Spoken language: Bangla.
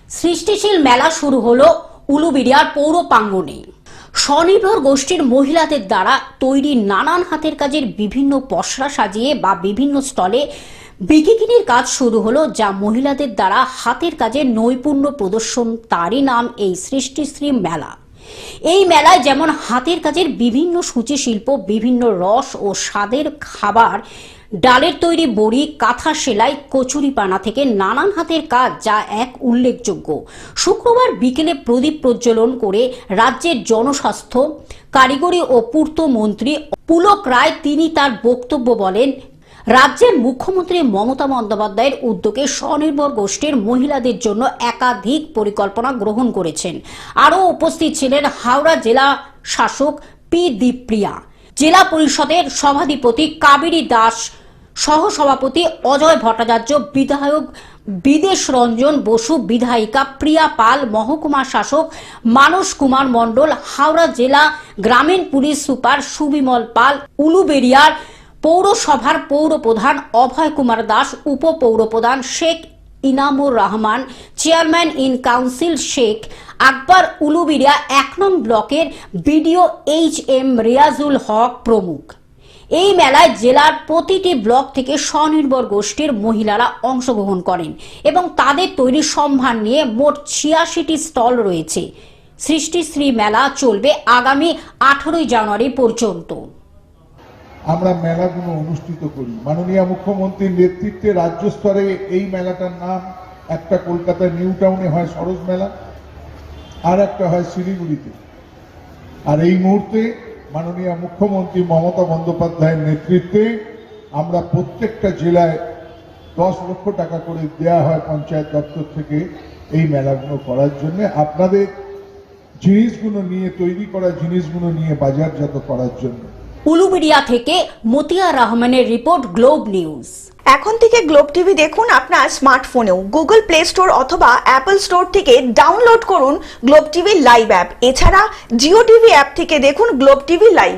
সৃষ্টিশীল মেলা শুরু হলো উলুবেড়িয়ার পৌর প্রাঙ্গণে। স্বনির্ভর গোষ্ঠীর মহিলাদের দ্বারা তৈরি নানান হাতের কাজের বিভিন্ন পসরা সাজিয়ে বা বিভিন্ন স্টলে বিকিকিনির কাজ শুরু হলো, যা মহিলাদের দ্বারা হাতের কাজে নৈপুণ্য প্রদর্শন। তারই নাম এই সৃষ্টিশ্রী মেলা। এই মেলায় যেমন হাতের কাজের বিভিন্ন সূচি শিল্প, বিভিন্ন রস ও স্বাদের খাবার, ডালের তৈরি বড়ি, কাঁথা সেলাই, কচুরিপানা থেকে নানান হাতের কাজ, যা এক উল্লেখযোগ্য। শুক্রবার বিকেলে প্রদীপ প্রজ্বলন করে রাজ্যের জনস্বাস্থ্য, কারিগরি ও পূর্ত মন্ত্রী পুলক রায় তিনি তার বক্তব্য বলেন, রাজ্যের মুখ্যমন্ত্রী মমতা বন্দ্যোপাধ্যায়ের উদ্যোগে স্বনির্ভর গোষ্ঠীর মহিলাদের জন্য একাধিক পরিকল্পনা গ্রহণ করেছেন। আরও উপস্থিত ছিলেন হাওড়া জেলা শাসক পি দীপ্রিয়া, জেলা পরিষদের সভাধিপতি কাবেরী দাস, সহসভাপতি অজয় ভট্টাচার্য, বিধায়ক বিদেশ রঞ্জন বসু, বিধায়িকা প্রিয়া পাল, মহকুমা শাসক মানস কুমার মণ্ডল, হাওড়া জেলা গ্রামীণ পুলিশ সুপার সুবিমল পাল, উলুবেড়িয়ার পৌরসভার পৌরপ্রধান অভয় কুমার দাস, উপপৌরপ্রধান Sheikh Inamur Rahman, chairman in council Sheikh Akbar, Uluberia ১ নং ব্লকের বিডিও HM রিয়াজুল হক প্রমুখ। এই মেলায় জেলার প্রতিটি ব্লক থেকে স্বনির্ভর গোষ্ঠীর মহিলারা অংশগ্রহণ করেন এবং তাদের তৈরি সম্ভার নিয়ে মোট ৮৬টি স্টল রয়েছে। সৃষ্টিশ্রী মেলা চলবে আগামী ১৮ জানুয়ারি পর্যন্ত। আমরা মেলাগুলো অনুষ্ঠিত করি। মাননীয় মুখ্যমন্ত্রীর নেতৃত্বে রাজ্য স্তরে এই মেলাটার নাম, একটা কলকাতা নিউ টাউনে হয় সরোজ মেলা, আর একটা হয় শিলিগুড়িতে। আর এই মুহূর্তে মাননীয় মুখ্যমন্ত্রী মমতা বন্দ্যোপাধ্যায়ের নেতৃত্বে আমরা প্রত্যেকটা জেলায় 10 লক্ষ টাকা করে দেয়া হয় পঞ্চায়েত দপ্তর থেকে এই মেলাগুলো করার জন্য, আপনাদের জিনিসগুলো নিয়ে, তৈরি করা জিনিসগুলো নিয়ে বাজারজাত করার জন্য। উলুবেড়িয়া থেকে মতিয়া রহমানের রিপোর্ট, গ্লোব নিউজ। এখন থেকে গ্লোব টিভি দেখুন আপনার স্মার্টফোনেও। গুগল প্লে স্টোর অথবা অ্যাপল স্টোর থেকে ডাউনলোড করুন গ্লোব টিভি লাইভ অ্যাপ। এছাড়া জিও টিভি অ্যাপ থেকে দেখুন গ্লোব টিভি লাইভ।